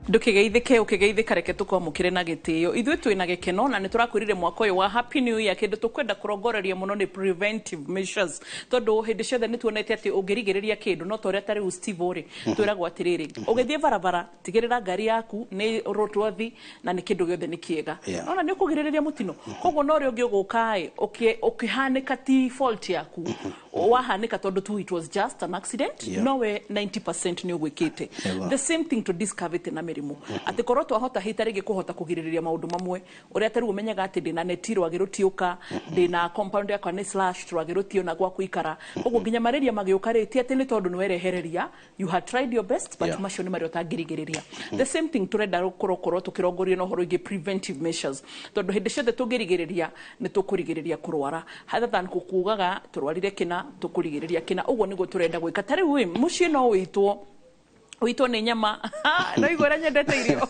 Ndukigeithike ukigeithika reke tukwamukire na gitio ithuĩ twina gikeno na niturakwirire mwaka uyu wa happy new year kindu tukwenda kurongoreria muno ni preventive measures tondu hindi ciothe nituonete ati ungirigiriria kindu no toria tari Steve uri twiragwo atiriri ugithie barabara tigirira ngari yaku ni roadworthy na ni kindu giothe ni kiega ona ni kugiririria mutino koguo no ri ungi ugukai ukihanika ti fault yaku wahanika tondu tu it was just an accident no we 90% ni ugwikite the same thing to discavity na mirimu ati korwo twahota hitarigi kuhota kugiririria maundu mamwe uria tari umenyaga ati ndina neti rwagirutiuka ndina compound yakwa ni slash rwagirutio na gwa kuikara koguo nginya malaria magiukariti ati ni tondu nwerehereria you had tried your best but macio ni mari utangirigiriria the same thing turenda korwo tukirongoria no horo igi preventive measures tondu hindi ciothe tungirigiriria ni tukurigiriria kurwara hatha than kukugaga turwarire kina tukurigiriria kina uguo niguo turenda gwika tari wi mucii no witwo ni nyama no igora nyendete irio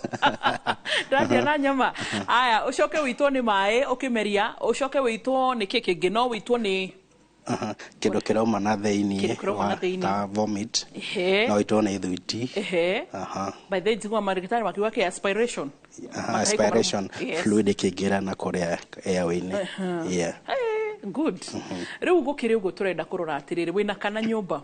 ndathia na nyama aya ucoke witwo ni mai ukimeria ucoke witwo ni kiki no witwo ni kindu kirauma na theini ta vomit no witwo ni thuiti by the jigwa marigitari wakiwa ke aspiration fluid kigira na korea airway good riu gukire ugo turenda kurora atiriri wina kana nyumba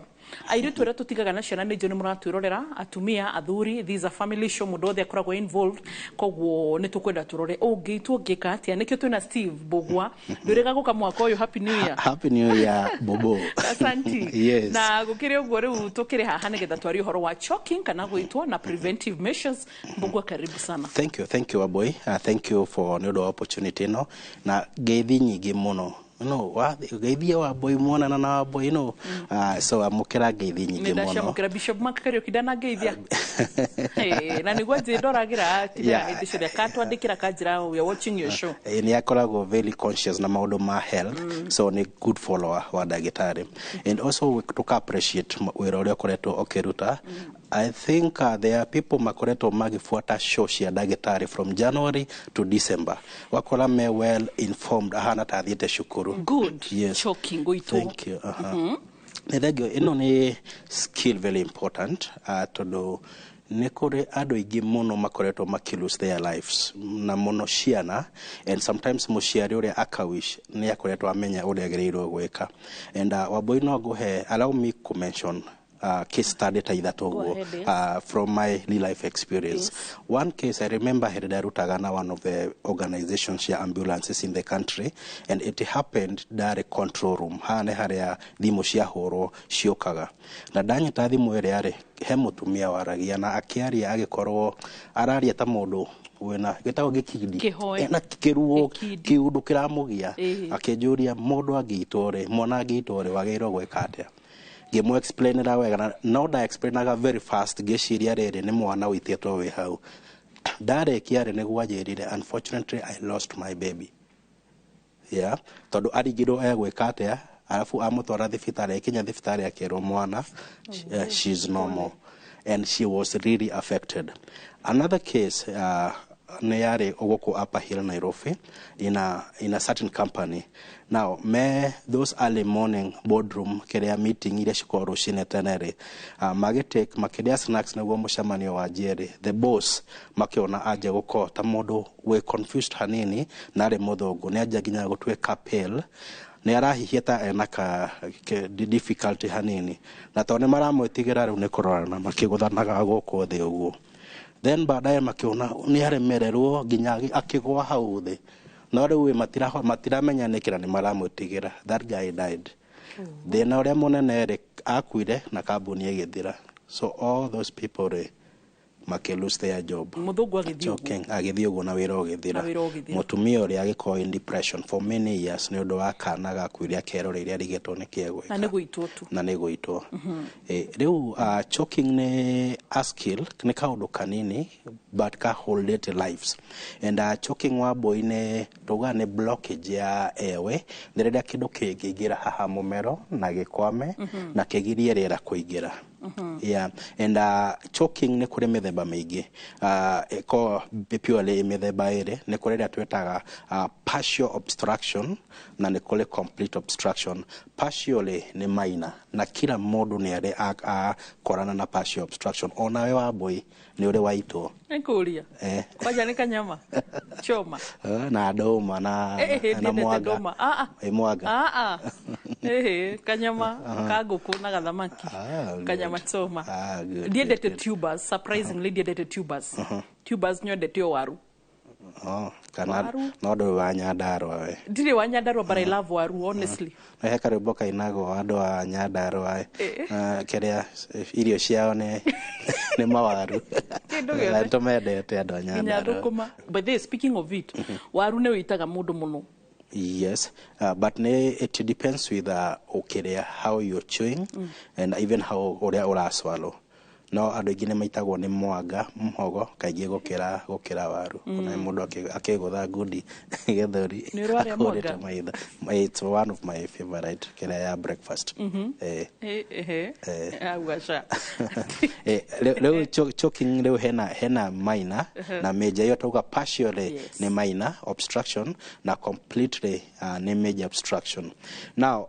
airitu ria tutigaga na ciana ni jo ni muratwirorera atumia athuri these are family show mundu othe akoragwo involved koguo ni tukwenda turore ungiitwo ngika atia nikio twina Steve Mbugua ndurega guka mwaka uyu happy new year bobo asante yes na gukire ugo riu tukire haha nigetha twari uhoro wa choking kana gwitwo na preventive measures Mbugua karibu sana thank you boy thank you for the opportunity no na geithi nyingi muno no geithia wa boy mwana na boy no so amukira geithi nyingi muno nda amukira Bishop Makario kidana geithia na niguo ndoragira tira edisho ya katwandikira kanjira we are watching your show ni akoragwo very conscious na maundu ma health so ni good follower wa Ndagĩtarĩ and also we to appreciate wira uria koretwo okiruta I think there are people makoretwo magifuata show cia Ndagĩtarĩ from January to December wakora me well informed ahana tathiete shukuru good yes choking goito thank you nethagio ino ni skill very important tondu ni kuri andu ingi muno makoretwo makilose their lives na muno ciana and sometimes muciari uria akawish ni akoretwo amenya uria agereirwo gweka and waboi no guhe allow me to mention case study ta ithatu from my real life experience. One case I remember had darutagana one of the organizations ya ambulances in the country and it happened dari control room hane haria thimu cia horo ciokaga na ndanyita thimu ere ari he mutumia waragia na akiaria agikorwo araria ta mundu wena getago gikindi na kiruo kiundu kiramugia akinjuria mundu angĩitwo mwana angĩitwo wagĩrĩirwo gwĩka atĩa gemo explain ra wega no da explainaga very fast geshiria rere ni mwana witietwo we hau dare kiare ne gwajirire unfortunately I lost my baby tondu arigiro egweka atia alafu amutwara thibitari kinya thibitari akero mwana she's normal and she was really affected. Another case neyare ogoko upper hill Nairobi in a certain company. Now those early morning boardroom kerea meeting ile shikoro shine tenere magetek makerea snacks na gombo shamanio wa jere the boss makiona aje goko ta modo we confused hanini na re modhogo ne aje ginya gotwe kapel ne arahihieta enaka difficulty hanini na tone maramwetigira ru ne korona makiguthanaga goko the uguo then baadaye makiona ni aremererwo ginya akigwa hau the no rewe matiramenya nekira ni maramutigira that guy died then ore monene akuire na kambuni egithira so all those people make lose their job muthugu agithio go na wira ogithira mutumia uri agiko in depression for many years ni undu wa kana gakuire akero riria rigetwo ni kiego na ni guitwo riu choking ni a skill ni kaundu kanini but ka hold lives and choking wa boy ne toga ne blockage ya airway ndirenda kindu kingigira haha mumero na gikwame na kigirie rira kuingira Yeah, and choking nĩ kũrĩ mĩthemba mĩingĩ. Ĩko purely mĩthemba ĩrĩ nĩ kũrĩ rĩrĩa twĩtaga partial obstruction na nĩ kũrĩ complete obstruction. Partially nĩ minor na kila mũndũ nĩ arĩ akorana na partial obstruction. Onawe Wambui nĩ ũrĩ waitwo. Nĩkũria. Kwaja nĩ kanyama. Choma. Na ndũma na mwanga. Mwanga. Kanyama ka ngũkũ na gathamaki. Kanyama choma. Ndiendete tubers, surprisingly ndiendete tubers. Tubers nyendete o waru. Kana no ndũ wa Nyandarua we. Ndirĩ wa Nyandarua, but I love waru, honestly. He karĩmbo kainagwo andũ a Nyandarua kĩrĩa irio ciao nĩ mawaru. Na tũmendete andũ a Nyandarua. But they, speaking of it, waru nĩ wĩtaga mũndũ mũno. Yes, but it depends with how you're chewing and even how ura swallow. No andũ aingĩ nĩ maitagwo nĩ mwanga mhogo kaingĩ gũkĩra waru. Ona mũndũ akĩgũtha ngundi gĩthũri. Nĩ ũrarĩa mwanga? It's one of my favorite ya breakfast. Rĩu choking rĩu hena minor na major. Yo tauga partially nĩ minor obstruction na completely nĩ major obstruction. Now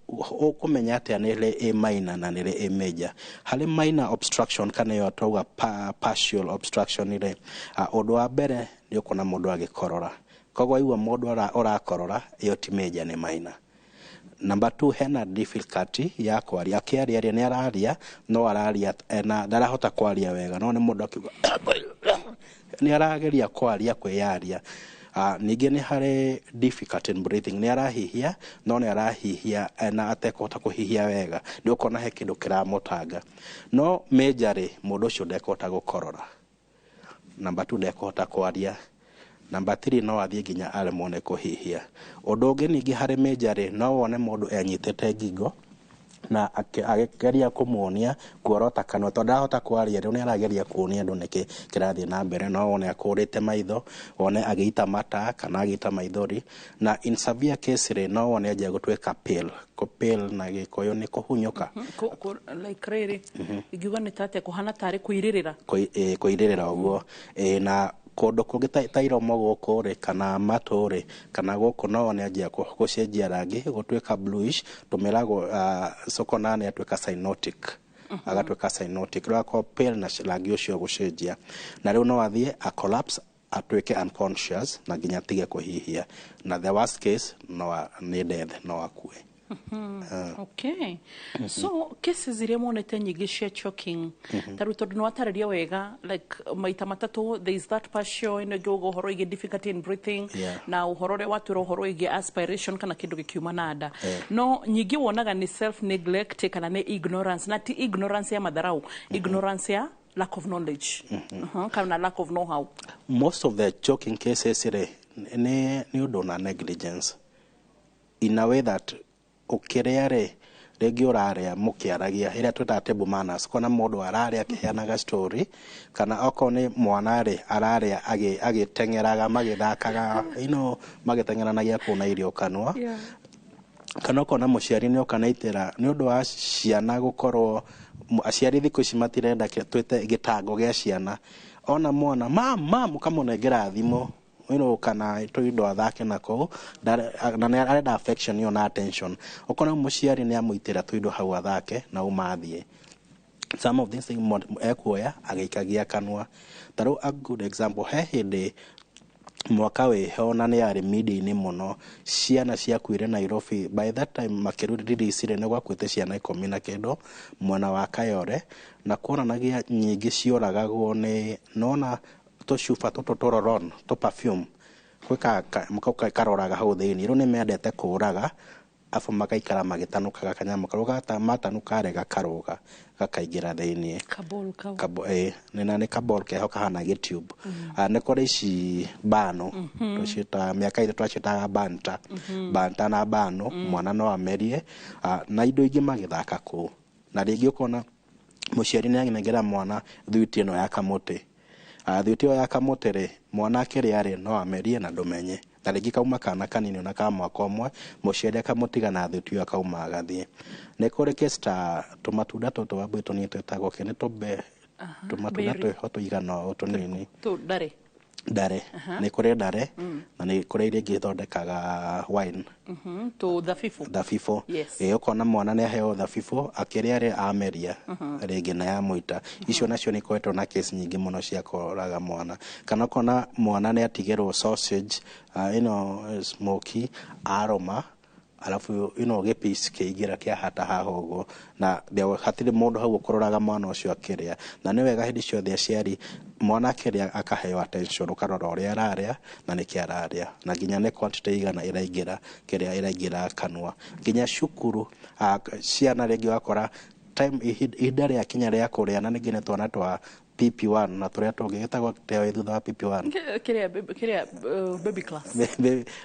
ũkũmenya atĩa nĩ minor na nĩ major. Harĩ minor obstruction kana yo tauga partial obstruction ile ũndũ wa mbere nĩ ũkona mũndũ agĩkorora. Koguo aigua mũndũ ũrakorora iyo ti major nĩ minor. Number 2, hena difficulty ya kwaria. Akĩaria nĩ araria no araria na ndarahota kwaria wega. No nĩ mũndũ akiuga nĩ arageria kwaria kwĩyaria. Ningĩ nĩ harĩ difficult in breathing. Nĩ arahihia no nĩ arahihia na atekũhota kũhihia wega. Nĩ ũkona he kĩndũ kĩramũtanga. No majorly mũndũ ũcio ndekũhota gũkorora. Number 2, ndekũhota kwaria. Number 3, no athiĩ nginya aremwo nĩ kũhihia. Ũndũ ũngĩ ningĩ harĩ majorly no wone mũndũ enyitĩte ngingo na akĩgeria kũmuonia kuorota kanua tondũ ndahota kwaria. Rĩu nĩ arageria kuonia andũ nĩkĩ kĩrathiĩ na mbere. No wone akũrĩte maitho, wone agĩita mata kana agĩita maithori. Na in severe case rĩ no wone anjia gũtuĩka pale. Pale na Gĩkũyũ nĩ kũhunyũka. Like rĩrĩ ingiuga nĩ tatĩa kũhana tarĩ kũirĩrĩra. Kũirĩrĩra ũguo. Na kũndũ kũngĩ ta iromo gũkũ rĩ kana matũ rĩ kana gũkũ no wone anjia gũcenjia rangi gũtuĩka bluish. Tũmeragwo Sokonane atuĩka cyanotic. Agatuĩka cyanotic. Rĩu akorwo pale na rangi ũcio gũcenjia. Na rĩu no athiĩ collapse atuĩke unconscious na nginya tige kũhihia. Na the worst case nĩ death, no akue. Okay. So cases iria monete nyingĩ cia choking taru tondũ nĩ watarĩria wega like maita matatũ there is that partial ino gĩogo ũhoro ĩgĩ difficulty in breathing na ũhoro ũrĩa watwĩra ũhoro ĩgĩ aspiration kana kĩndũ gĩkiuma na nda. No nyingĩ wonaga ni self neglect kana ni ignorance. Na ti ignorance ya madharau, ignorance ya lack of knowledge. Kana lack of know-how. Most of the choking cases ni ũndũ na negligence in a way that ukĩrĩa rĩngĩ ũrarĩa mũkĩaragia ĩrĩa twĩtaga table manners. Kona mũndũ ararĩa akĩheanaga story kana okorwo nĩ mwana ararĩa agĩteng'eraga magĩthakaga magĩteng'eranagia kuona irio kanua. Kana okorwo na mũciari nĩ okanaitĩra nĩ ũndũ wa ciana gũkorwo aciari thikũ ici matirenda twĩte gĩtango gĩa ciana. Ona mwana mam ũkamũnengera thimũ kana tũindo athake nako na nĩ arenda affection yo na attention. Okona mũciari nĩ amũitĩra tũindo hau athake na umathiĩ. Some of these things ekuoya agĩikagia kanua. Tarũ a good example he hĩndĩ mwaka wĩho na nĩ yarĩ media-inĩ mũno ciana ciakuire Nairobi. By that time makĩrudicire nĩ gwakuĩte ciana 19 mwena wa Kayore na kuonanagia nyingĩ cioragagwo nĩ nona tũcuba tũtũ tũroron tũ perfume gwĩka karoraga hau thĩinĩ. Rĩu nĩ mendete kũraga afu magaikara magĩtanukaga kanyamũ karĩa matanuka rega karoga gakaingĩra thĩinĩ. Nĩ kabol keho kahana gĩtube. Nĩ kũrĩ ici bano tũciĩtaga mĩaka itũ twacĩtaga banta na bano mwana no amerie na indo ingĩ magĩthaka kũu. Na rĩngĩ ũkona mũciari nĩ anengera mwana thuiti ĩno ya kamũtĩ. Thuiti ĩyo ya kamũtĩ mwana akĩrĩa no amerie na ndũmenye na rĩngĩ kauma kana kanini na ka mwaka ũmwe mũciari akamũtiga na thuti akauma agathiĩ. Nĩ kũrĩ case ta tũmatunda tũtũ wambui tũnini twĩtagwo nĩ tũmbe tũmatunda twĩho tũigana ũũ tũnini ndare nĩ kũrĩ ndare na nĩ kũrĩ iria ingĩ ithondekaga wine to thabibũ ũkona mwana nĩ aheo thabibũ akĩrĩa rĩ ameria rĩngĩ na ya mũita. Icio nacio nĩ ikoretwo na case nyingĩ mũno cia kũraga mwana, kana ũkona mwana nĩ atigĩrwo sausage smoky aroma alafu gĩpiece kĩingĩra kĩahata haha ũguo na hatirĩ mũndũ hau ũkũroraga mwana ũcio akĩrĩa. Na nĩ wega hĩndĩ ciothe aciari mwana akĩrĩa akaheo attention, ũkarora ũrĩa ararĩa na nĩkĩ ararĩa na nginya nĩ quantity igana iraingĩra kanua. Nginya cukuru ciana rĩngĩ wakora time ihinda rĩa kinya rĩa kũrĩa na ningĩ nĩ twana twa PP1 na tũrĩa tũngĩ gĩtagwo teo thutha wa PP1 kĩrĩa baby class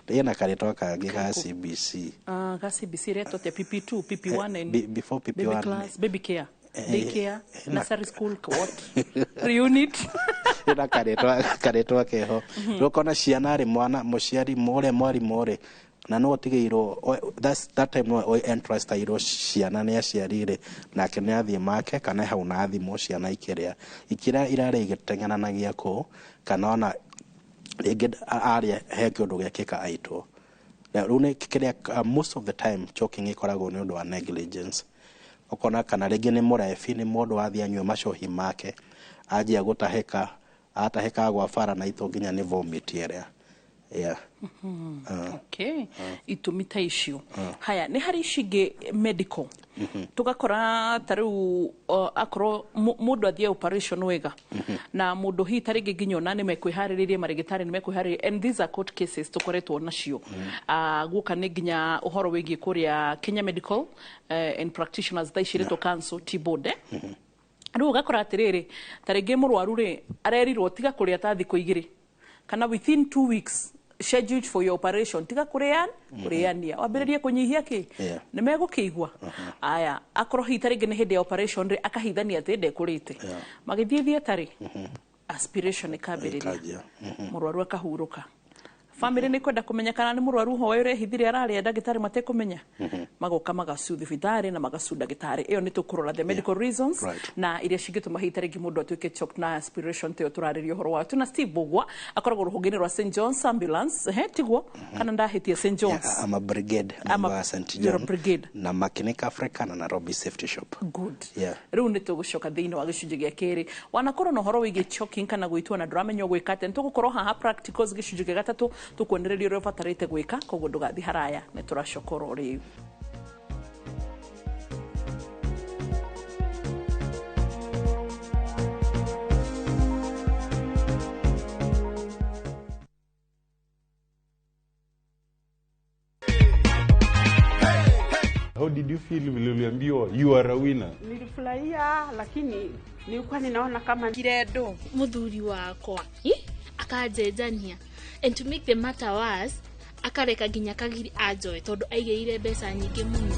ĩna karĩtwa kangĩ ga CBC ga CBC retwo te PP2 PP1 and before PP1 baby class baby care daycare nursery school what unit ĩna karĩtwa keho. Rũkona ciana rĩ mwana mũciari mũrĩa mwarimũ rĩ na no tigĩirwo that time no interest airwo ciana nĩ aciarire nake nĩ athiĩ make kana hau na thimũ ciana ikĩrĩa irarĩ igĩteng'enanagia kũ kana ona rĩngĩ arĩa he kĩũndũ gĩakĩka aitwo. Rĩu nĩ kĩrĩa most of the time choking ĩkoragwo nĩ ũndũ wa negligence. Ũkona kana rĩngĩ nĩ mũrebi nĩ mũndũ wathiĩ anyue macohi make anjia gũtahĩka atahĩka gwa bara na itũ nginya nĩ vomit ĩrĩa okay itũmi ta icio. Haya nĩ harĩ cingĩ medical tugakora ta rĩu akorwo mũndũ athiĩ operation wega na mũndũ hihi ta rĩngĩ nginya ona nĩ mekwĩharĩrĩria marĩgĩtarĩ nĩ mekwĩharĩrĩria and these are court cases tũkoretwo nacio guoka nĩ nginya ũhoro wĩgiĩ kũrĩa Kenya Medical and Practitioners tha icirĩtwo council T-board rĩu ũgakora atĩrĩrĩ ta rĩngĩ mũrwaru rĩ arerirwo tiga kũrĩa ta thikũ igĩrĩ kana within 2 weeks scheduled for your operation tiga kũrĩania wambĩrĩrie kũnyihia kĩ nĩ megũkĩigua. Aya akorwo hihi ta rĩngĩ nĩ hĩndĩ ya operation rĩ akahithania atĩ ndekũrĩte magĩthiĩ thiatarĩ aspiration ĩkambĩrĩria mũrwaru akahurũka. Family nĩ kwenda kũmenya kana nĩ mũrwaru ho ũrehithire ararĩa ndagĩtarĩ matekũmenya magoka magacu thibitarĩ na magacu ndagĩtarĩ. Ĩyo nĩ tũkũrora the medical reasons na iria cingĩtũma hihi ta rĩngĩ mũndũ atuĩke choked na aspiration teo tũrarĩria ũhoro wao. Tuna Steve Mbugua akoragwo rũhonge-inĩ rwa St John's ambulance tiguo kana ndahĩtia St John's I'm a brigade St John na Mechanic Africa na Nairobi safety shop. Good. Rĩu nĩ tũgũcoka thĩinĩ wa gĩcunjĩ gĩa kerĩ wanakorwo na ũhoro wĩgiĩ choking kana gwĩtwo na ndũramenya gwĩka atĩa. Nĩ tũgũkorwo haha practicals gĩcunjĩ gĩa gatatũ tukuonereria ũrĩa ũbatarĩte gwĩka koguo ndũgathiĩ haraya nĩ tũracokora rĩu. How did you feel vile uliambiwa you are a winner? Nilifurahia lakini nilikuwa ninaona kama kiredo muthuri wakwa akanjenjania and to make the matter worse akareka ginya kagiri ajoe tondu aigeire mbeca nyingĩ mũno.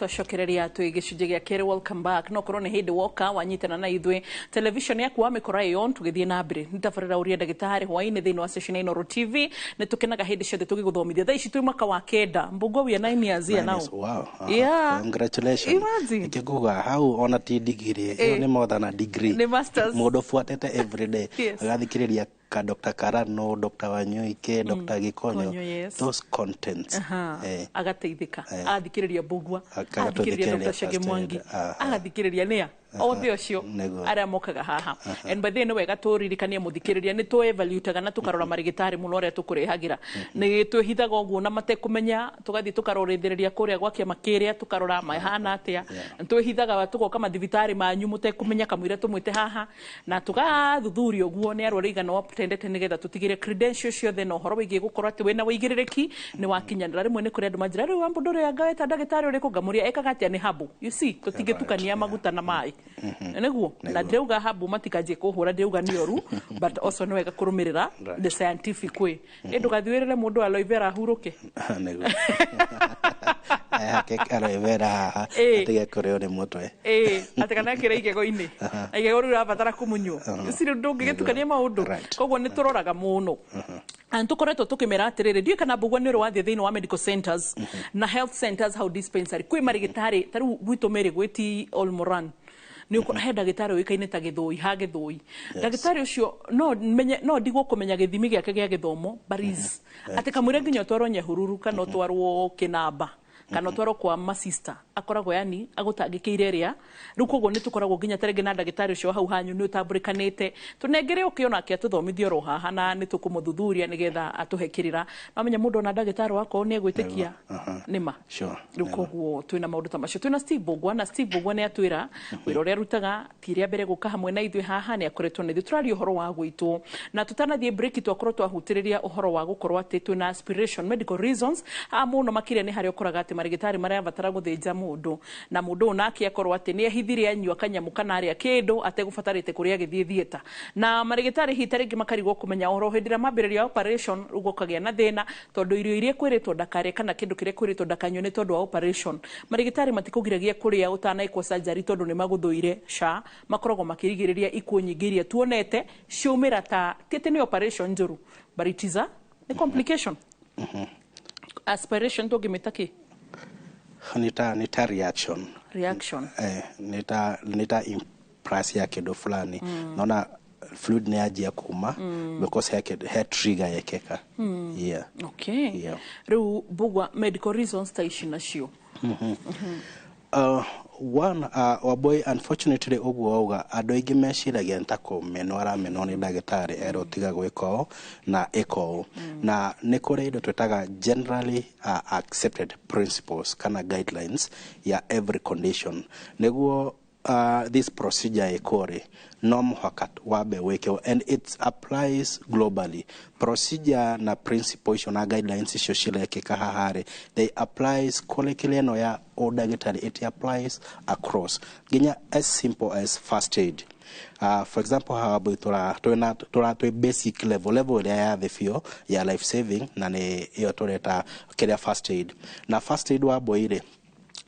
Twacokereria twĩ gĩcunjĩ gĩa kerĩ. Welcome back. No korwo nĩ hĩndĩ woka wanyitana na ithuĩ television yaku wamĩkora ĩon tũgĩthiĩ na mbere nĩ tabarĩra ũrĩa ndagĩtarĩ hwaĩ-inĩ thĩinĩ wa station ya Inooro TV. Nĩ tũkenaga hĩndĩ ciothe tũgĩgũthomithia thaa ici twĩ mwaka wa kenda. Mbugua we are 9 years here now. Wow. Yeah. Congratulations. Imagine. Ikiguga hau ona ti degree nĩ more than a degree. Nĩ masters. Mũndũ fuatete every day. Agathikĩrĩria ka Dr. Karano, Dr. Wanyoike, Dr. Gikonyo, those contents. Agateithĩka agathikĩrĩria Mbugua agathikĩrĩria Dr. Shege Mwangi agathikĩrĩria nĩa othe ũcio arĩa mokaga haha. And by the way nĩ wega tũririkanie mũthikĩrĩria nĩ tũ evaluate na tũkarora marĩgĩtarĩ mũno ũrĩa tũkũrehagĩra. Nĩ twĩhithaga ũguo na matekũmenya tũgathiĩ tũkarorithĩrĩria kũrĩa gwa kĩama kĩrĩa tũkarora mahana atĩa. Twĩhithaga tũgoka mathibitarĩ manyu mũtekũmenya kamũira tũmwĩte haha na tũgathuthuria ũguo nĩ arũaru aigana tendete nĩgetha tũtigĩre credentials ciothe na ũhoro wĩgiĩ gũkorwo atĩ wĩna wĩigĩrĩrĩki nĩ wakinyanĩra. Rĩmwe nĩ kũrĩ andũ manjĩra rĩu wambu ndũrĩ anga weta ndagĩtarĩ ũrĩkũ ngamũria ekaga atĩa nĩ habu. You see tũtingĩtukania maguta na maĩ niguo na ndeuga habu matikaje kuhura ndeuga ni oru but also no wega kurumirira the scientific way ndugathwirire mundu aloe vera huruke niguo ake aloe vera atige kureo ni mutwe atikana kire igego-ini igego riu rabatara kumunywo siri ndungigitukania maundu koguo ni turoraga muno tukoretwo tukimera atiriri ndiye kana Mbugua ni rwathie thiini wa medical centers na health centers how dispensary kwi marigitari taru gwitu meri gwiti Olmoran ni he ndagĩtarĩ ũikaine ta Gĩthũi ha Gĩthũi ndagĩtarĩ ũcio no ndigwo kũmenya gĩthimi gĩake gĩa gĩthomo baris atĩ kamwĩre nginya ũtwarwo Nyahururu kana ũtwarwo Kĩnamba kana ũtwarwo kwa masista akoragwo yani agũtangĩkĩire ĩrĩa rĩu koguo nĩ tukoragwo nginya tarĩngĩ na ndagĩtarĩ ũcio hau hanyu nĩ ũtambũrĩkanĩte tũnengere ũkĩo nake atũthomithio ro haha na nĩ tũkũmũthuthuria nĩgetha atũhe kĩrĩra amenya mũndũ ona ndagĩtarĩ wako nĩ egwĩtĩkia nĩma rĩu koguo twĩna maũndũ ta macio twĩna Steve Mbugua na Steve Mbugua nĩ atwĩra wĩra ũrĩa arutaga ti rĩa mbere gũka hamwe na ithuĩ haha nĩ akoretwo nĩ tũraria ũhoro wa gwitũ na tũtanathiĩ break twakorwo twahutĩrĩria ũhoro wa gũkorwo atĩ twĩna aspiration medical reasons mũno makĩria nĩ harĩa ũkoraga atĩ marigitari maria batara gũthĩnja mũndũ na mũndũ nake akorwo atĩ nĩ ahithire anyua kanyamu kana arĩa kĩndũ ategũbatarĩte kũrĩa agĩthiĩ thieta na marigitari hita rĩngĩ makarigwo kũmenya ũhoro hĩndĩ ĩrĩa mambĩrĩria operation ũgũkagĩa na thĩna tondũ irio iria kwĩrĩtwo ndakare kana kĩndũ kĩrĩa kwĩrĩtwo ndakanyue nĩ tondũ wa operation marigitari matikũgiragia kũrĩa ũtanaikwo surgery tondũ nĩ magũthũire sha makoragwo makĩrigĩrĩria ikuũ nyingĩ iria tuonete ciumĩra ta tĩtĩ nĩ operation njũru but it is a complication aspiration tũngĩmĩta kĩ nita reaction nita impress ya kido fulani naona fluid ni ajia kuma because he trigger yekeka okay rĩu Mbugua medical reasons ta ici nacio one waboy unfortunately ogwo auga andũ aingĩ meciragia ntakũmenwo aramenwo nĩ ndagĩtarĩ erotiga gwĩka na eko na nĩ kũrĩ indo twĩtaga generally accepted principles kana guidelines ya every condition nĩguo this procedure ikore no mũhaka wabe weke and it applies globally procedure na principle icio na guidelines icio cirekeka hahare they applies kũrĩkĩrĩa no ya ndagĩtarĩ it applies across nginya as simple as first aid for example haabo twĩ basic level ĩrĩa ya the few ya life saving na nĩ ĩyo tũreta kĩrĩa first aid na first aid wa boire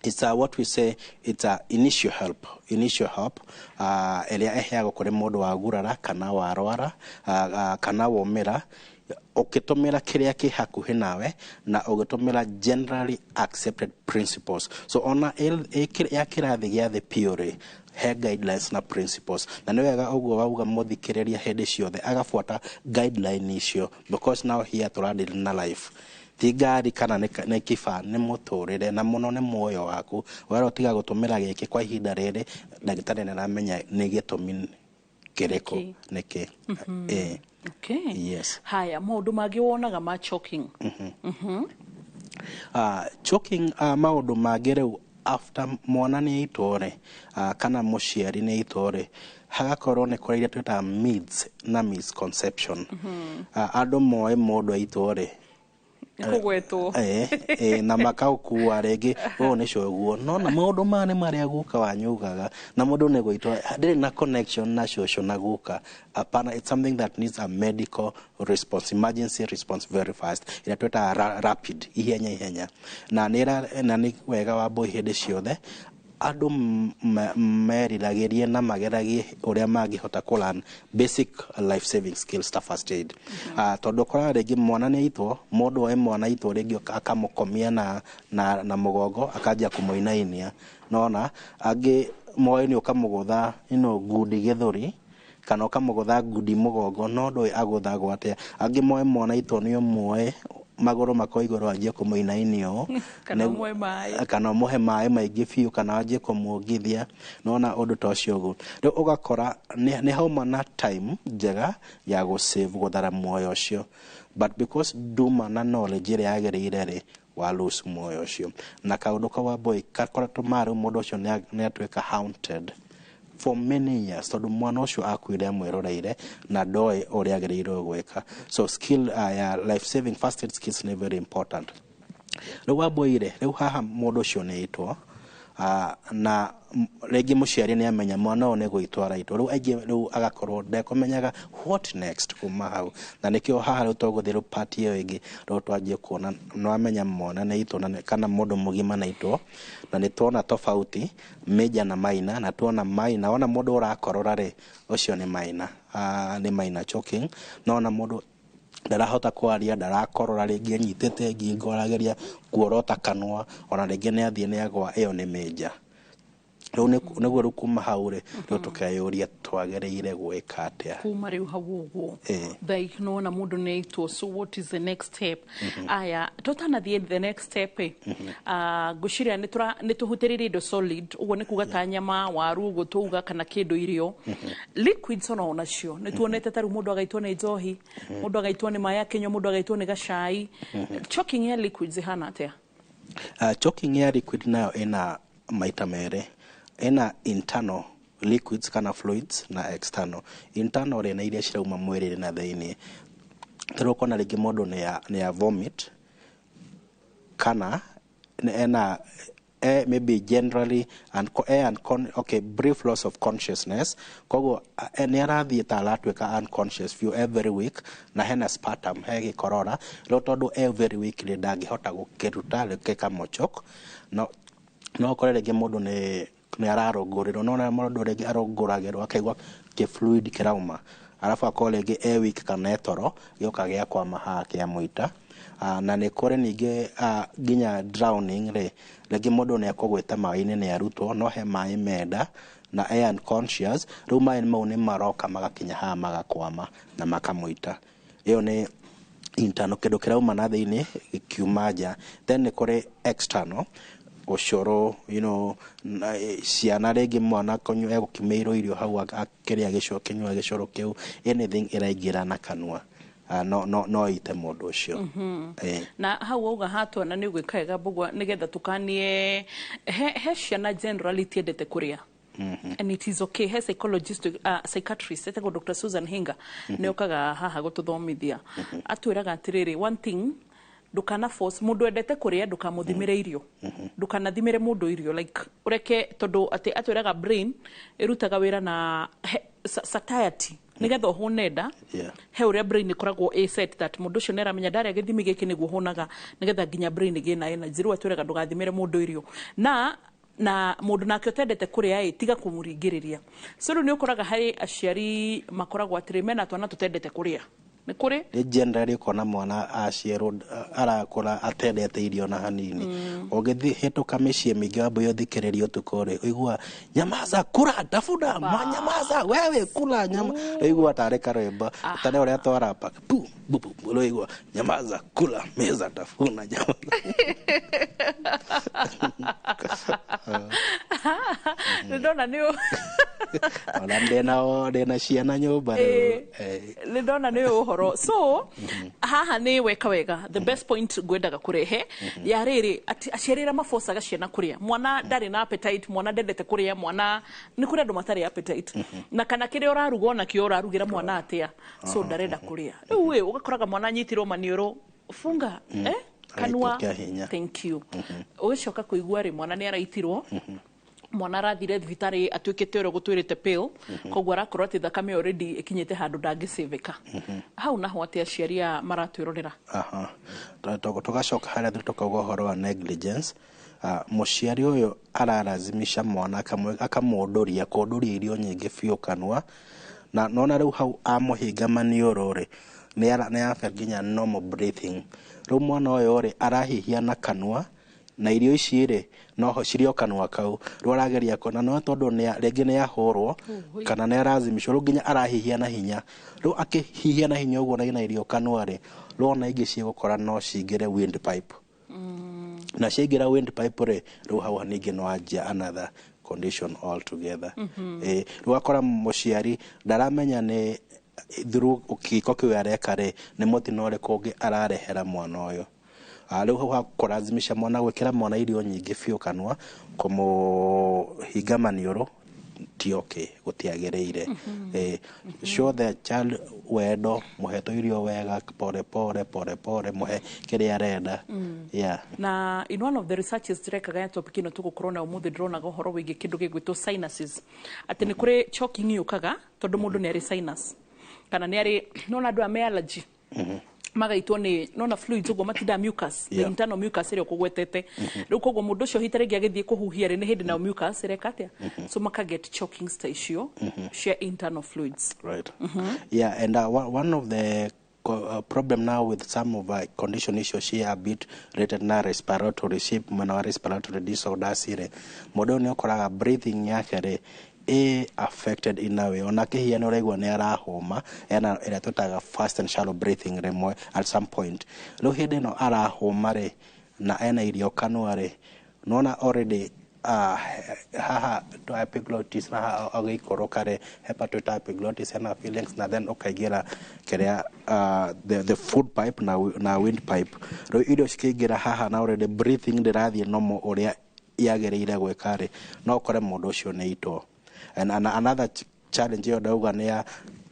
it's what we say it's a initial help elia eheago kũrĩ mũndũ wa gurara kana warwara kana womera ũkĩtũmĩra kĩrĩa kĩ hakuhĩ nawe na ũgĩtũmĩra generally accepted principles so ona ya kĩrathi gĩa the pure he guidelines na principles na nĩ wega ũguo wauga mũthikĩrĩria hĩndĩ ciothe agafuata guideline icio because now here tũrandĩra na life tigari kana nĩ kifa nĩ mũtũrĩre na mũno nĩ muoyo waku wera ũtiga gũtũmĩra gĩkĩ kwa ihinda rĩrĩ ndagĩtarĩ nĩ aramenya nĩ gĩtũmi kĩrĩkũ nĩkĩ okay yes haya maũndũ mangĩ wonaga ma choking choking maũndũ mangĩ rĩu after mwana nĩ aitore kana mũciari nĩ aitore hagakorwo nĩ kũrĩa twĩtaga myths na misconception andũ moe mũndũ aitore kugwetwo na makaukua rĩngĩ nĩ coguo no na maũndũ mane marĩa guka wanyugaga na mũndũ nĩ gwĩtwo ndĩrĩ na connection na coco na guka apana it's something that needs a medical response emergency response very fast ĩrĩa twĩtaga rapid ihenya na nĩ wega wa boy hĩndĩ ciothe andũ meriragĩrie na mageragie ũrĩa mangĩhota kũlearn basic life saving skills ta first aid tondũ kora rĩngĩ mwana nĩ aitwo mũndũ wa mwana aitwo rĩngĩ akamũkomia na mũgongo akanjia kũmũinainia nona angĩ moyo nĩ ũkamũgũtha ngundi gĩthũri kana ũkamũgũtha ngundi mũgongo no ndũĩ agũthagwo atĩa angĩ moyo mwana aitwo nĩ ũmuoe magoro makoigoro anjie kũmũinainio kana mũhe maĩ maingĩ biũ kana anjie kũmũongithia nona ũndũ ta ũcio ũguo rĩu ũgakora nĩ hauma na time njega ya gũsave gũthara muoyo ũcio but because nduma na knowledge ĩrĩa yagĩrĩire rĩ wa lose muoyo ũcio na kaũndũ kawa boy kakoretwo marĩ mũndũ ũcio nĩ atuĩka haunted for many years tondũ mwana ũcio akuire amwĩroreire na ndoĩ ũrĩa agĩrĩirwo gwĩka so skill ya life saving first aid skills nĩ very important rĩu waboire rĩu haha mũndũ ũcio nĩ aitwo na rĩngĩ mũciari nĩ amenya mwana ũyũ nĩ gwĩtwara itwo rĩu aingĩ rĩu agakorwo ndekũmenyaga what next kuma hau na nĩkĩo haha rĩu tũgũthiĩ rĩu part ĩyo ĩngĩ rĩu twanjie kuona no amenya mwana nĩ itwo kana mũndũ mũgima na itwo na nĩ tuona tofauti major na minor na tuona minor ona mũndũ ũrakorora rĩ ũcio nĩ minor choking no ona mũndũ ndarahota kwaria ndarakorora rĩngĩ anyitĩte ngingo arageria kuorota kanua ona rĩngĩ nĩ athiĩ nĩ agwa ĩyo nĩ major rĩu nĩguo rĩu kuma hau rĩ rĩu tũkeyũria twagĩrĩire gwĩka atĩa kuma rĩu hau ũguo nona mũndũ nĩ aitwo so what is the next step aya tũtanathiĩ the next step ngwĩciria nĩ tũhutĩrĩrie indo solid ũguo nĩ kuga ta nyama waru ũguo tũuga kana kĩndũ irio liquids ona nacio nĩ tuonete ta rĩu mũndũ agaitwo nĩ njohi mũndũ agaitwo nĩ maĩ akĩnyua mũndũ agaitwo nĩ gacai choking ya liquids ihana atĩa choking ya liquid nayo ĩna maita merĩ ena internal liquids kana fluids na external internal rĩ na iria cirauma mwĩrĩ na thĩinĩ tũroko na rĩngĩ mũndũ nĩ ya vomit kana ena maybe generally brief loss of consciousness koguo nĩ arathiĩ ta aratuĩka unconscious few every week na hena sputum he gĩkorora rĩu tondũ every week nĩ ndangĩhota gũkĩruta gĩkamochok no kore rĩngĩ mũndũ nĩ ararũngũrĩrwo no mũndũ rĩngĩ arũngũragĩrwo akaigua kĩfluid kĩrauma arabu akorwo rĩngĩ weak kana toro gĩoka gĩa kwama haha kĩa mũita na nĩ kũrĩ ningĩ nginya drowning rĩ rĩngĩ mũndũ nĩ akũgwĩte maĩ-inĩ nĩ arutwo no he maĩ menda na unconscious rĩu maĩ mau nĩ maroka magakinya haha magakwama na makamũita ĩyo nĩ internal kĩndũ kĩrauma na thĩinĩ kiuma nja then nĩ kũrĩ external ũcũrũ ciana rĩngĩ mwana egũkimĩirwo irio hau akĩrĩa kĩnyua gĩcũrũ kĩu anything ĩraingĩra na kanua no ite mũndũ ũcio na hau auga hatuona nĩ ũgwĩka wega Mbugua nĩgetha tũkanie he ciana generally tiendete kũrĩa and it is okay he psychologist psychiatrist etagwo Dr. Susan Hinga nĩ okaga haha gũtũthomithia atwĩraga atĩrĩrĩ one thing ndukana force mũndũ endete kũrĩa ndukamũthimĩre irio ndukanathimĩre mũndũ irio like ureke tondũ atwĩraga brain ĩrutaga wĩra na satiety nĩgetha ũhũne nda he ũrĩa brain ĩkoragwo set that mũndũ ũcio nĩ aramenya ndarĩa gĩthimi gĩkĩ nĩguo ũhũnaga nĩgetha nginya brain ĩgĩe na energy rĩu atwĩraga ndũgathimĩre mũndũ irio na mũndũ nake ũtendete kũrĩa tiga kũmũringĩrĩria so rĩu nĩ ũkoraga harĩ aciari makoragwo atĩrĩ mena twana tũtendete kũrĩa nĩ kũrĩ generally kona mwana aciarwo arakũra atendete irio na hanini ũgĩthiĩ hĩtũka mĩciĩ mĩingĩ wambe ũthikĩrĩrie ũtukũ rĩ ũigua nyamaza kula tafuna nyamaza wewe kula nyama ũigua tarĩ karwĩmbo tane ũrĩa twarapa pu ũigua nyamaza kula meza tafuna nyamaza ndona nĩ ona ndĩna ciana nyũmba rĩu nĩ ndona nĩ ũhoro so haha nĩ weka wega the best point ngwendaga kũrehe ya rĩrĩ aciarĩra mabocaga ciana kũrĩa mwana ndarĩ na appetite mwana ndendete kũrĩa mwana nĩ kũrĩ andũ matarĩ appetite na kana kĩrĩa ũraruga ona kĩo ũrarugĩra mwana atĩa so ndarenda kũrĩa rĩu ũgakoraga mwana anyitirwo maniũrũ funga kanua thank you ũgĩcoka kũigua rĩ mwana nĩ araitirwo mwana arathire thibitarĩ atuĩkĩte ũrĩa gũtwĩrĩte pill koguo arakorwo atĩ thakame already ĩkinyĩte handũ ndangĩcĩvĩka hau naho atĩ aciari maratwĩrorera tũgacoka harĩa tũkauga ũhoro wa negligence mũciari ũyũ ararazimisha mwana akamũndũria kũndũria irio nyingĩ biũ kanua na nona rĩu hau amũhinga maniũrũ rĩ nĩ abe nginya normal breathing rĩu mwana ũyũ rĩ arahihia na kanua na irio ici rĩ noho cirĩ kanua kau rĩu arageria kona no tondũ rĩngĩ nĩ yahũrwo kana nĩ arazimicwo rĩu nginya arahihia na hinya rĩu akĩhihia na hinya ũguo na irio kanua rĩ rĩu ona ingĩ cigũkora no cingĩre windpipe na ciaingĩra windpipe rĩ rĩu hau ningĩ no anjia another condition altogether rĩu akora mũciari ndaramenya nĩ through kĩko kĩu areka rĩ nĩ mũtino ũrĩkũ ũngĩ ararehera mwana ũyũ rĩu hau kũrazimisha mwana gwĩkĩra mwana irio nyingĩ biũ kanua kũmũhinga maniũrũ ti okay gutiagĩrĩire show the child wendo muheto irio wega pore pore muhe kĩrĩa arenda na in one of the researches direkaga ya topic ino tugukorwo na umuthi ndrona gohoro wĩgie kĩndũ gĩgwĩtwo sinuses atĩ nĩ kũrĩ choking yukaga tondũ mũndũ nĩ arĩ sinus kana nĩ arĩ nona andũ ame allergy magaitwo nĩ nona fluids uguo matinda mucus the internal mucus ĩrĩa kũgwetete rĩu koguo mũndũ ũcio hita rĩngĩ agĩthiĩ kũhuhia rĩ nĩ hĩndĩ na mucus ĩreka atĩa so maka get choking station share internal fluids and one of the problem now with some of our condition issues she a bit related na respiratory shape mana respiratory disorders ire mũndũ nĩ ũkoraga breathing yake rĩ affected in a way ona kĩhiano ũraigua nĩ arahũma ena ĩrĩa tũtaga fast and shallow breathing rĩmwe at some point rĩu hĩndĩ ĩno arahũma rĩ na ena irio kanua rĩ nona already haha to epiglottis na agĩikũrũka rĩ hepatoid epiglottis ena feelings na then ũkaingĩra kĩrĩa the food pipe na wind pipe rĩu irio cikĩingĩra haha na already breathing ndĩrathiĩ normal ũrĩa yagĩrĩire gwĩka rĩ no ũkore mũndũ ũcio nĩ itwo. And another challenge yo dauga nĩ ya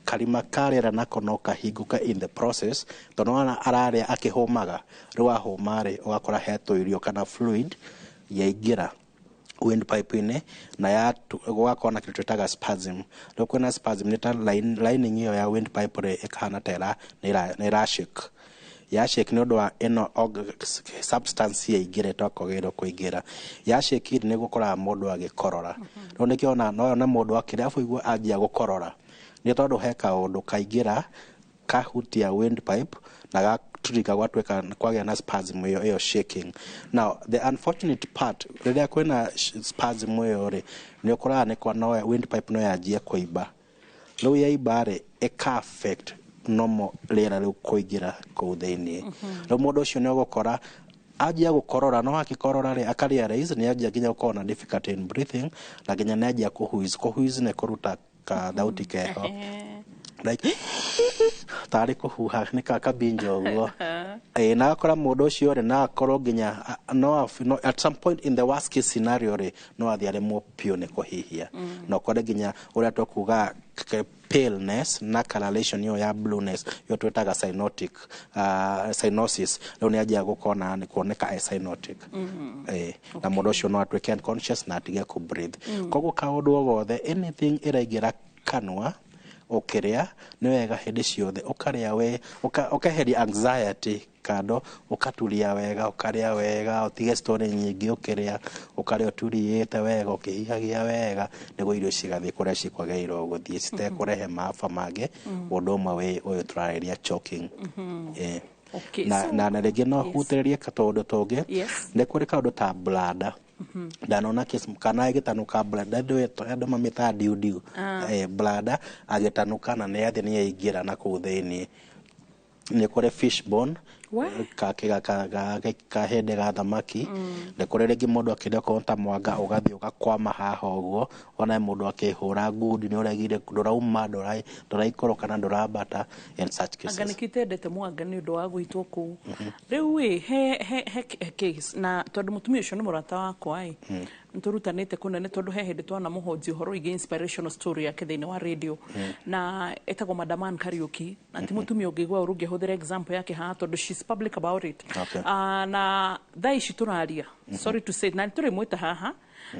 karima karĩra nako no kahinguka in the process tondũ wana ararĩa akĩhũmaga rĩu ahũma rĩ ũgakora hetwo irio kana fluid yaingĩra wind pipe-inĩ na gũgakorwo na kĩndũ twĩtaga spasm rĩu kwĩna spasm nĩ ta lining ĩyo ya wind pipe rĩ ĩkahana ta ĩrashake yashake nĩ ũndũ wa ĩno substance yaingĩre tokogĩrwo kũingĩra yashake nĩ gũkoraga mũndũ agĩkorora rĩu nĩkĩona no na mũndũ akĩrĩa afuigua anjia gũkorora nĩ tondũ he kaũndũ kaingĩra kahutia wind pipe na gaturika gwatuĩka kwagĩa na spasm ĩyo shaking. Now the unfortunate part rĩrĩa kwĩna spasm ĩyo rĩ nĩ ũkoraga nĩ kwa no wind pipe no yanjie kũimba rĩu yaimba rĩ ĩka affect normal rĩera rĩu kũingĩra kũu thĩinĩ rĩu mũndũ ũcio nĩ ũgũkora anjia gũkorora no akĩkorora rĩ akarealize nĩ anjia nginya gũkorwo na difficulty in breathing na nginya nĩ anjia kũhuiz nĩ kũruta thauti keho like tarĩ kũhuha nĩ kakabinja ũguo na akora mũndũ ũcio rĩ na akorwo nginya no at some point in the worst case scenario rĩ no athiĩ aremwo piũ nĩ kũhihia na ũkore nginya ũrĩa tũkuga paleness na coloration yo ya blueness yo twetaga cyanosis rĩu nĩ anjia gũkona nĩ kuoneka cyanotic na mũndũ ũcio no atuĩke unconscious na atige ku breathe koguo kaũndũ o gothe anything ĩraingĩra kanua ũkĩrĩa nĩ wega hĩndĩ ciothe ũkarĩa we ũkeheria anxiety kando ũkatulia wega ũkarĩa wega ũtige story nyingĩ ũkĩrĩa ũkarĩa ũturiĩte wega ũkĩhihagia wega nĩguo irio cigathiĩ kũrĩa cikwagĩrĩirwo gũthiĩ citekũrehe maafa mangĩ ũndũ ũmwe ũyũ tũrarĩria choking na rĩngĩ no hutĩrĩrie tondũ tũngĩ nĩ kũrĩ kaũndũ ta bladder ndanona kana agĩtanuka bladder andũ mamĩtaga diu bladder agĩtanuka na nĩ athĩ nĩ yaingĩra na kũu thĩinĩ nĩ kũrĩ fishbone kahĩndĩ ga thamaki nĩ kũrĩ rĩngĩ mũndũ akĩrĩa korwo ta mwanga ũgathiĩ ũgakwama haha ũguo ona mũndũ akĩhũra ngundi nĩ ũregire ndũrauma ndũraikũrũka na ndũrambata and such cases. Anga nĩkĩtendete mwanga nĩ ũndũ wa gũitwo kũu rĩu he case na tondũ mũtumia ũcio nĩ mũrata wakwa nĩtũrutanĩte kũnene tondũ he hĩndĩ twana mũhonji ũhoro wĩgiĩ inspirational story yake thĩinĩ wa radio na etagwo Madam Kariuki na ti mũtumia ũngĩigua ũru ũngĩhũthĩra example yake haha tondũ she's public about it na thaa ici tũraria sorry to say na tũrĩmwĩta haha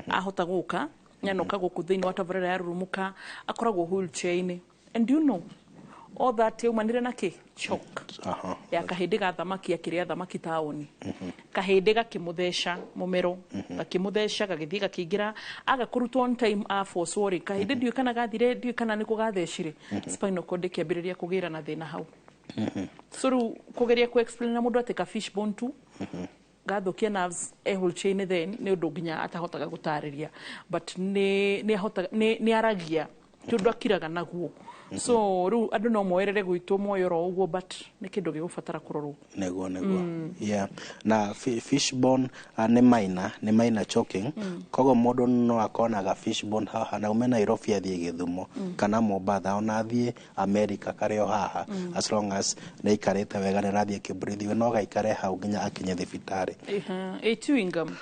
ahota gũka nyanoka gũkũ thĩinĩ wa tabarĩra ya rurumuka akoragwo wheelchair-inĩ and you know all that umanire na ki choke ya kahĩndĩ ga thamaki akĩrĩa thamaki taũni kahĩndĩ gakĩmũtheca mũmero gakĩmũtheca gagĩthiĩ gakĩingĩra agakũrutwo on time force worry kahĩndĩ ndiũ kana gathire ndiũ kana nĩ kũgathecire spinal cord kĩambĩrĩria kũgĩra na thĩna hau so rĩu kũgeria ku explain na mũndũ atĩ ka fishbone tu gathũkia nerves wheelchair-inĩ then nĩ ũndũ nginya atahotaga gũtarĩria but nĩ aragia ti ũndũ akiraga naguo so rĩu andũ no moerere gwitũ moyo ro ũguo but nĩ kĩndũ gĩgũbatara kũrorwo nĩguo na fishbone nĩ minor choking koguo mũndũ no akonaga fishbone haha na ume Nairobi athiĩ Gĩthumo kana Mombasa ona athiĩ America karĩ o haha as long as nĩ ikarĩte wega nĩ rathiĩ kĩbreathe no gaikare hau nginya akinye thibitarĩ chewing gum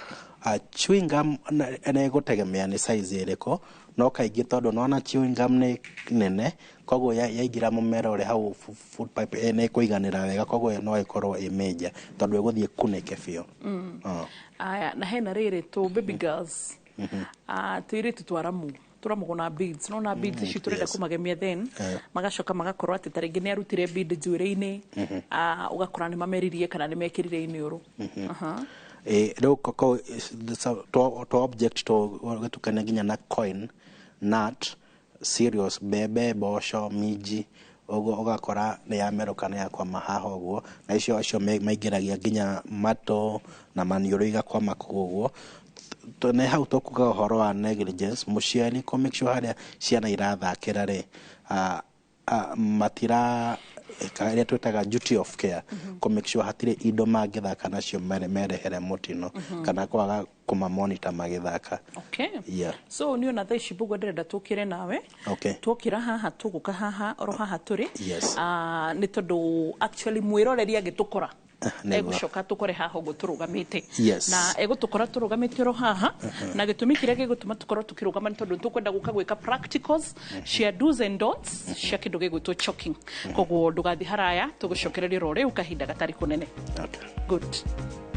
chewing gum nĩ gũtegemea nĩ size ĩrĩkũ no kaingĩ tondũ nona chewing gum nĩ nene koguo yaingĩra mũmera ũrĩa hau food pipe nĩ kũiganĩra wega koguo no ĩkorwo ĩ major tondũ ĩgũthiĩ kunĩke biũ. Aya na hena rĩrĩ tu baby girls tuirĩtu twaramu tũramũgwo na beads no na beads ici tũrenda kũmagemia then magacoka magakorwo atĩ ta rĩngĩ nĩ arutire bead njuĩrĩ-inĩ ũgakora nĩ mameririe kana nĩ mekĩrire iniũrũ. Rĩu to object to gĩtukania nginya na coin nut cereals mbembe mboco minji ũguo ũgakora nĩ yamerũka nĩ yakwama haha ũguo na icio maingĩragia nginya matũ na maniũrũ igakwama kũguo. Nĩ hau tũkuga ũhoro wa negligence mũciari kũ make sure harĩa ciana irathakĩra rĩ matira ĩrĩa twĩtaga duty of care kũ make sure hatirĩ indo mangĩthaka nacio merehere mũtino kana kwaga kũmamonita magĩthaka. So nĩ ona thaa ici Mbugua ndĩrenda tũkĩre nawe twokĩra haha tũgũka haha oro haha tũrĩ nĩ tondũ actually mwĩroreri agĩtũkora egũcoka tũkore haha ũguo tũrũgamĩte na egũtũkora tũrũgamĩte oro haha na gĩtũmi kĩrĩa gĩgũtũma tũkorwo tũkĩrũgama nĩ tondũ tũkwenda gũka gwĩka practicals cia do's and don'ts cia kĩndũ gĩgwĩtwo choking koguo ndũgathiĩ haraya tũgũcokereria oro rĩu kahinda gatarĩ kũnene. Good.